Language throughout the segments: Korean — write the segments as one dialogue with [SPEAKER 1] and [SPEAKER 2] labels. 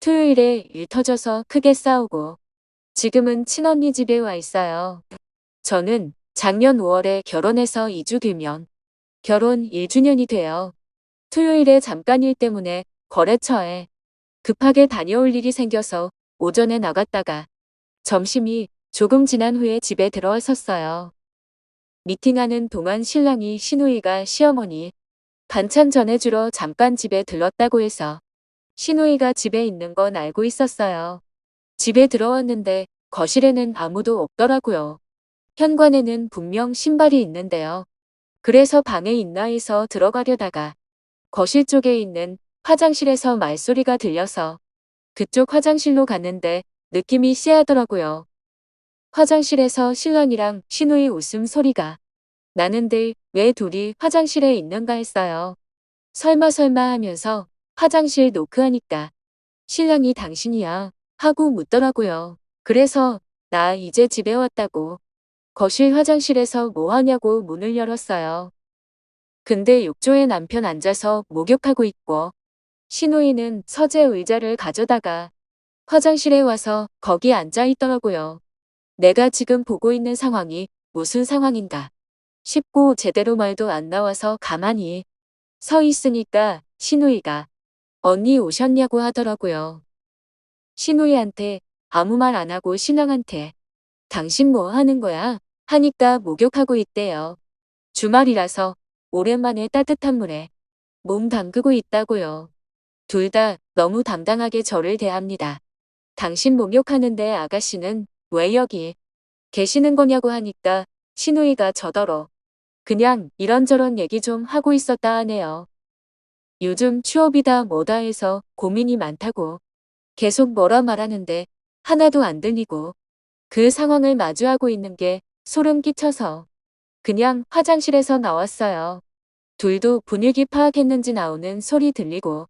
[SPEAKER 1] 토요일에 일 터져서 크게 싸우고 지금은 친언니 집에 와 있어요. 저는 작년 5월에 결혼해서 2주 뒤면 결혼 1주년이 돼요. 토요일에 잠깐 일 때문에 거래처에 급하게 다녀올 일이 생겨서 오전에 나갔다가 점심이 조금 지난 후에 집에 들어왔었어요. 미팅하는 동안 신랑이 시누이가 시어머니 반찬 전해주러 잠깐 집에 들렀다고 해서 시누이가 집에 있는 건 알고 있었어요. 집에 들어왔는데 거실에는 아무도 없더라고요. 현관에는 분명 신발이 있는데요. 그래서 방에 있나 해서 들어가려다가 거실 쪽에 있는 화장실에서 말소리가 들려서 그쪽 화장실로 갔는데 느낌이 쎄하더라고요. 화장실에서 신랑이랑 시누이 웃음소리가 나는데 왜 둘이 화장실에 있는가 했어요. 설마 하면서 화장실 노크하니까 신랑이 당신이야 하고 묻더라고요. 그래서 나 이제 집에 왔다고 거실 화장실에서 뭐 하냐고 문을 열었어요. 근데 욕조에 남편 앉아서 목욕하고 있고 시누이는 서재 의자를 가져다가 화장실에 와서 거기 앉아 있더라고요. 내가 지금 보고 있는 상황이 무슨 상황인가 싶고 제대로 말도 안 나와서 가만히 서 있으니까 시누이가 언니 오셨냐고 하더라고요. 시누이한테 아무 말 안 하고 신랑한테 당신 뭐 하는 거야? 하니까 목욕하고 있대요. 주말이라서 오랜만에 따뜻한 물에 몸 담그고 있다고요. 둘 다 너무 당당하게 저를 대합니다. 당신 목욕하는데 아가씨는 왜 여기 계시는 거냐고 하니까 시누이가 저더러 그냥 이런저런 얘기 좀 하고 있었다 하네요. 요즘 취업이다 뭐다 해서 고민이 많다고 계속 뭐라 말하는데 하나도 안 들리고 그 상황을 마주하고 있는 게 소름 끼쳐서 그냥 화장실에서 나왔어요. 둘도 분위기 파악했는지 나오는 소리 들리고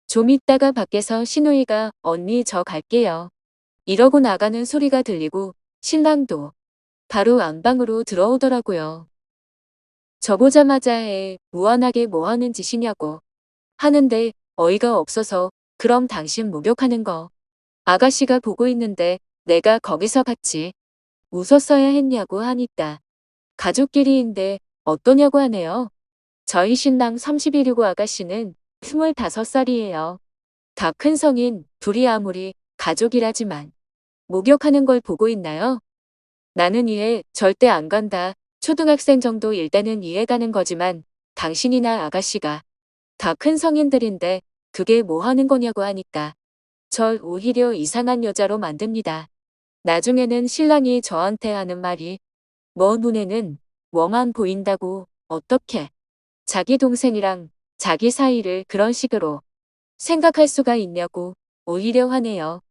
[SPEAKER 1] 좀 있다가 밖에서 시누이가 언니 저 갈게요. 이러고 나가는 소리가 들리고 신랑도 바로 안방으로 들어오더라고요. 저 보자마자 무한하게 뭐 하는 짓이냐고 하는데 어이가 없어서 그럼 당신 목욕하는 거 아가씨가 보고 있는데 내가 거기서 같이 웃었어야 했냐고 하니까 가족끼리인데 어떠냐고 하네요. 저희 신랑 30이고 아가씨는 25살이에요. 다 큰 성인 둘이 아무리 가족이라지만 목욕하는 걸 보고 있나요? 나는 이해 절대 안 간다. 초등학생 정도 일 때는 이해가는 거지만 당신이나 아가씨가 다 큰 성인들인데 그게 뭐 하는 거냐고 하니까 절 오히려 이상한 여자로 만듭니다. 나중에는 신랑이 저한테 하는 말이 뭐 눈에는 뭐만 보인다고 어떻게 자기 동생이랑 자기 사이를 그런 식으로 생각할 수가 있냐고 오히려 화내요.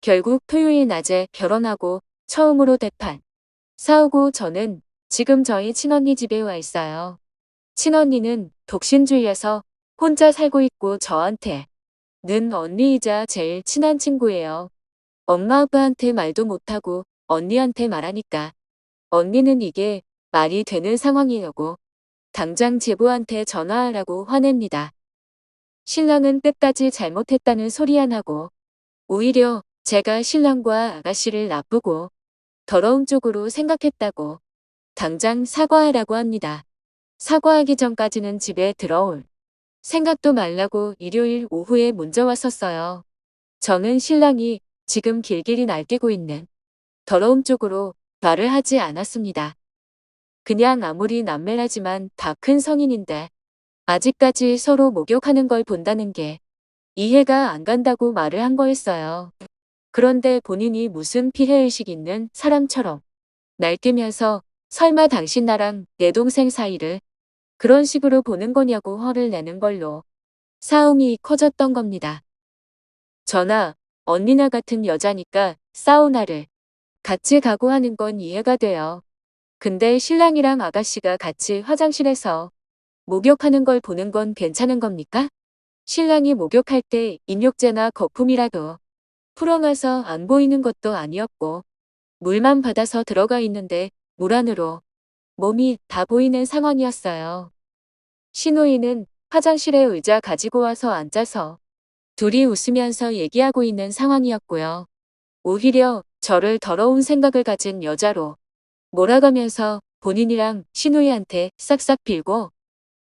[SPEAKER 1] 결국 토요일 낮에 결혼하고 처음으로 대판 싸우고 저는 지금 저희 친언니 집에 와 있어요. 친언니는 독신주의여서 혼자 살고 있고 저한테 는 언니이자 제일 친한 친구예요. 엄마 아빠한테 말도 못하고 언니한테 말하니까 언니는 이게 말이 되는 상황이냐고 당장 제보한테 전화하라고 화냅니다. 신랑은 끝까지 잘못했다는 소리 안 하고 오히려 제가 신랑과 아가씨를 나쁘고 더러운 쪽으로 생각했다고 당장 사과하라고 합니다. 사과하기 전까지는 집에 들어올 생각도 말라고 일요일 오후에 문자 왔었어요. 저는 신랑이 지금 길길이 날뛰고 있는 더러움 쪽으로 말을 하지 않았습니다. 그냥 아무리 남매라지만 다 큰 성인인데 아직까지 서로 목욕하는 걸 본다는 게 이해가 안 간다고 말을 한 거였어요. 그런데 본인이 무슨 피해의식 있는 사람처럼 날뛰면서 설마 당신 나랑 내 동생 사이를 그런 식으로 보는 거냐고 화를 내는 걸로 싸움이 커졌던 겁니다. 저나 언니나 같은 여자니까 사우나를 같이 가고 하는 건 이해가 돼요. 근데 신랑이랑 아가씨가 같이 화장실에서 목욕하는 걸 보는 건 괜찮은 겁니까? 신랑이 목욕할 때 입욕제나 거품이라도 풀어놔서 안 보이는 것도 아니었고 물만 받아서 들어가 있는데 물 안으로 몸이 다 보이는 상황이었어요. 시누이는 화장실에 의자 가지고 와서 앉아서 둘이 웃으면서 얘기하고 있는 상황이었고요. 오히려 저를 더러운 생각을 가진 여자로 몰아가면서 본인이랑 신우이한테 싹싹 빌고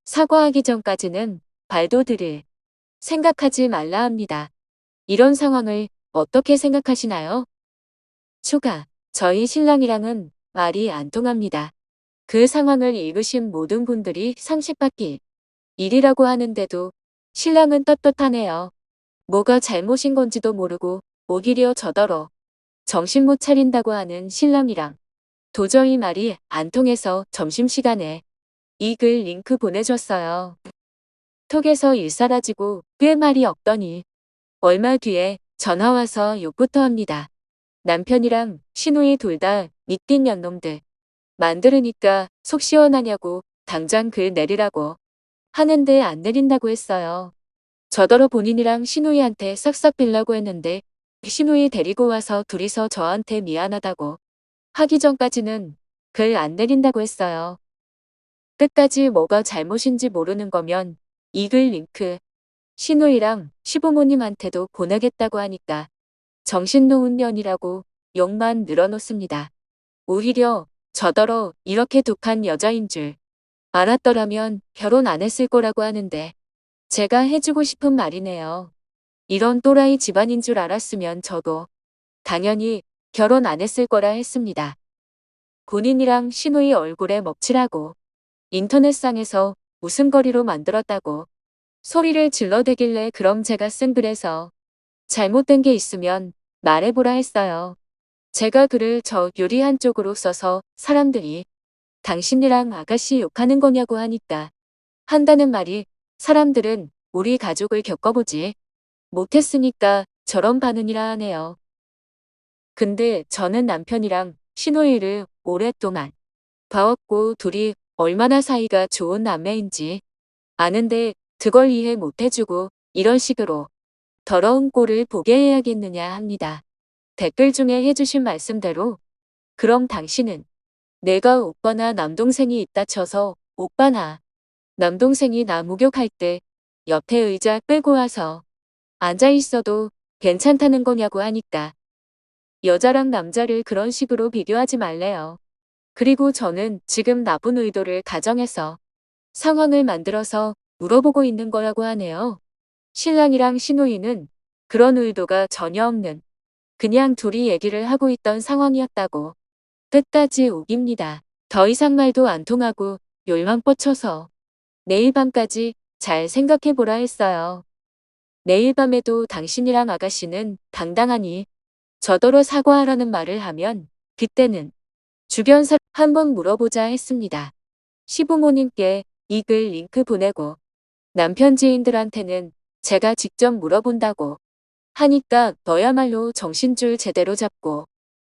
[SPEAKER 1] 사과하기 전까지는 발도 들일 생각하지 말라 합니다. 이런 상황을 어떻게 생각하시나요? 추가. 저희 신랑이랑은 말이 안 통합니다. 그 상황을 읽으신 모든 분들이 상식받기 일이라고 하는데도 신랑은 떳떳하네요. 뭐가 잘못인 건지도 모르고 오히려 저더러 정신 못 차린다고 하는 신랑이랑 도저히 말이 안 통해서 점심시간에 이 글 링크 보내줬어요. 톡에서 일 사라지고 꽤 말이 없더니 얼마 뒤에 전화 와서 욕부터 합니다. 남편이랑 시누이 둘 다 밑딘 년놈들 만들으니까 속 시원하냐고 당장 글 내리라고 하는데 안 내린다고 했어요. 저더러 본인이랑 시누이한테 싹싹 빌라고 했는데 시누이 데리고 와서 둘이서 저한테 미안하다고 하기 전까지는 글 안 내린다고 했어요. 끝까지 뭐가 잘못인지 모르는 거면 이 글 링크 시누이랑 시부모님한테도 보내겠다고 하니까 정신 놓은 년이라고 욕만 늘어놓습니다. 오히려 저더러 이렇게 독한 여자인 줄 알았더라면 결혼 안 했을 거라고 하는데 제가 해주고 싶은 말이네요. 이런 또라이 집안인 줄 알았으면 저도 당연히 결혼 안 했을 거라 했습니다. 본인이랑 시누이 얼굴에 먹칠하고 인터넷상에서 웃음거리로 만들었다고 소리를 질러대길래 그럼 제가 쓴 글에서 잘못된 게 있으면 말해보라 했어요. 제가 글을 저 유리한 쪽으로 써서 사람들이 당신이랑 아가씨 욕하는 거냐고 하니까 한다는 말이 사람들은 우리 가족을 겪어보지 못했으니까 저런 반응이라 하네요. 근데 저는 남편이랑 시누이를 오랫동안 봐왔고 둘이 얼마나 사이가 좋은 남매인지 아는데 그걸 이해 못해주고 이런 식으로 더러운 꼴을 보게 해야겠느냐 합니다. 댓글 중에 해주신 말씀대로 그럼 당신은 내가 오빠나 남동생이 있다 쳐서 오빠나 남동생이 나 목욕할 때 옆에 의자 끌고 와서 앉아있어도 괜찮다는 거냐고 하니까 여자랑 남자를 그런 식으로 비교하지 말래요. 그리고 저는 지금 나쁜 의도를 가정해서 상황을 만들어서 물어보고 있는 거라고 하네요. 신랑이랑 시누이는 그런 의도가 전혀 없는 그냥 둘이 얘기를 하고 있던 상황이었다고 끝까지 우깁니다. 더 이상 말도 안 통하고 열망 뻗쳐서 내일 밤까지 잘 생각해보라 했어요. 내일 밤에도 당신이랑 아가씨는 당당하니 저더러 사과하라는 말을 하면 그때는 주변 사람 한번 물어보자 했습니다. 시부모님께 이 글 링크 보내고 남편 지인들한테는 제가 직접 물어본다고 하니까 너야말로 정신줄 제대로 잡고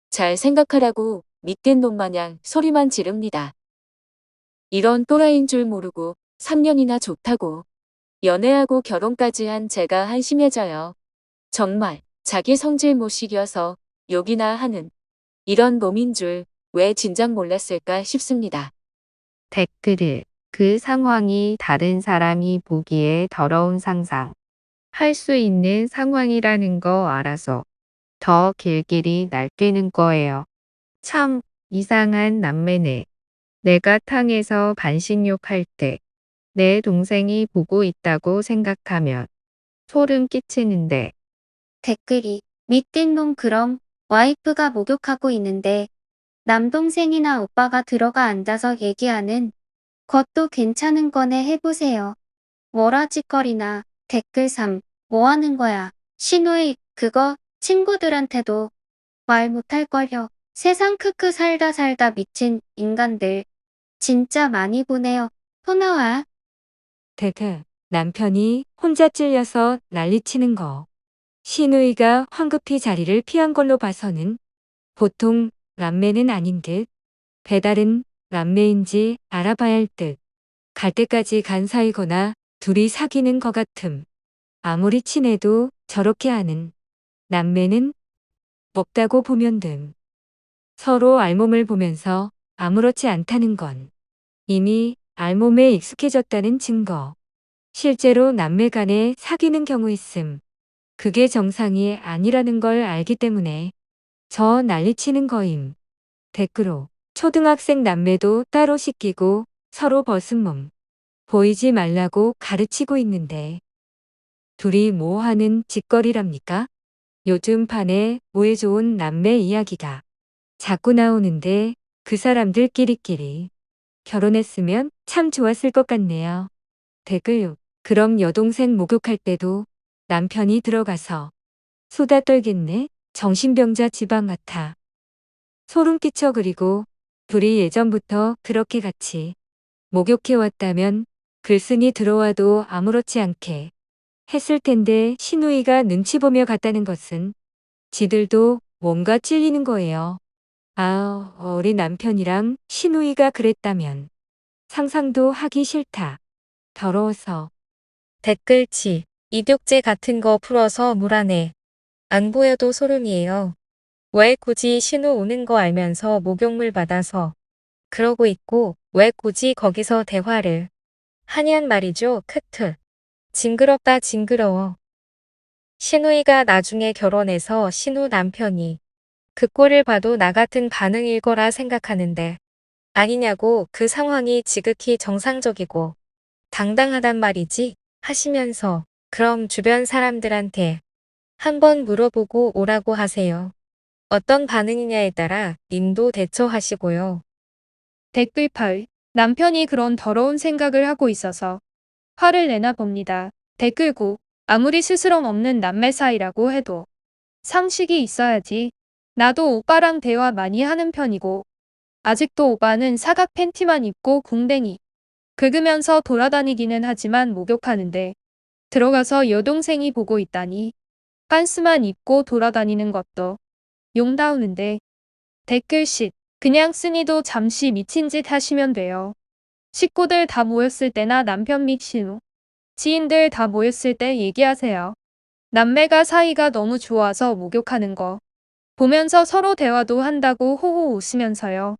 [SPEAKER 1] 잘 생각하라고 밑된 놈 마냥 소리만 지릅니다. 이런 또라이인 줄 모르고 3년이나 좋다고 연애하고 결혼까지 한 제가 한심해져요. 정말 자기 성질 못 시겨서 욕이나 하는 이런 놈인 줄 왜 진작 몰랐을까 싶습니다.
[SPEAKER 2] 댓글을 그 상황이 다른 사람이 보기에 더러운 상상 할 수 있는 상황이라는 거 알아서 더 길길이 날뛰는 거예요. 참 이상한 남매네. 내가 탕에서 반신욕할 때 내 동생이 보고 있다고 생각하면 소름 끼치는데.
[SPEAKER 3] 댓글이 밑된 놈 그럼 와이프가 목욕하고 있는데 남동생이나 오빠가 들어가 앉아서 얘기하는 것도 괜찮은 거네 해보세요. 뭐라짓거리나 댓글 3. 뭐 하는 거야. 신우이 그거 친구들한테도 말 못할걸요. 세상 크크 살다 살다 미친 인간들 진짜 많이 보네요. 토 나와.
[SPEAKER 4] 테드, 남편이 혼자 찔려서 난리치는 거. 시누이가 황급히 자리를 피한 걸로 봐서는 보통 람매는 아닌 듯. 배달은 람매인지 알아봐야 할 듯. 갈 때까지 간 사이거나 둘이 사귀는 거 같음. 아무리 친해도 저렇게 하는 남매는 없다고 보면 됨. 서로 알몸을 보면서 아무렇지 않다는 건 이미 알몸에 익숙해졌다는 증거. 실제로 남매 간에 사귀는 경우 있음. 그게 정상이 아니라는 걸 알기 때문에 저 난리치는 거임. 댓글로 초등학생 남매도 따로 씻기고 서로 벗은 몸 보이지 말라고 가르치고 있는데 둘이 뭐 하는 짓거리랍니까? 요즘 판에 뭐에 좋은 남매 이야기가 자꾸 나오는데 그 사람들끼리끼리 결혼했으면 참 좋았을 것 같네요. 댓글 그럼 여동생 목욕할 때도 남편이 들어가서 수다 떨겠네? 정신병자 지방 같아. 소름 끼쳐. 그리고 둘이 예전부터 그렇게 같이 목욕해왔다면 글쓴이 들어와도 아무렇지 않게 했을 텐데 신우이가 눈치 보며 갔다는 것은 지들도 뭔가 찔리는 거예요. 아, 어린 남편이랑 신우이가 그랬다면 상상도 하기 싫다. 더러워서.
[SPEAKER 5] 댓글치, 입욕제 같은 거 풀어서 물안에 안 보여도 소름이에요. 왜 굳이 신우 오는 거 알면서 목욕물 받아서 그러고 있고 왜 굳이 거기서 대화를 하냔 말이죠. 크트. 징그럽다 징그러워. 신우이가 나중에 결혼해서 신우 남편이 그 꼴을 봐도 나 같은 반응일 거라 생각하는데 아니냐고. 그 상황이 지극히 정상적이고 당당하단 말이지 하시면서 그럼 주변 사람들한테 한번 물어보고 오라고 하세요. 어떤 반응이냐에 따라 님도 대처하시고요.
[SPEAKER 6] 댓글 8. 남편이 그런 더러운 생각을 하고 있어서 화를 내나 봅니다. 댓글 9. 아무리 스스럼 없는 남매 사이라고 해도 상식이 있어야지. 나도 오빠랑 대화 많이 하는 편이고 아직도 오빠는 사각 팬티만 입고 궁뎅이 긁으면서 돌아다니기는 하지만 목욕하는데 들어가서 여동생이 보고 있다니 빤스만 입고 돌아다니는 것도 용다우는데. 댓글 10. 그냥 쓰니도 잠시 미친 짓 하시면 돼요. 식구들 다 모였을 때나 남편 및 신우, 지인들 다 모였을 때 얘기하세요. 남매가 사이가 너무 좋아서 목욕하는 거 보면서 서로 대화도 한다고 호호 웃으면서요.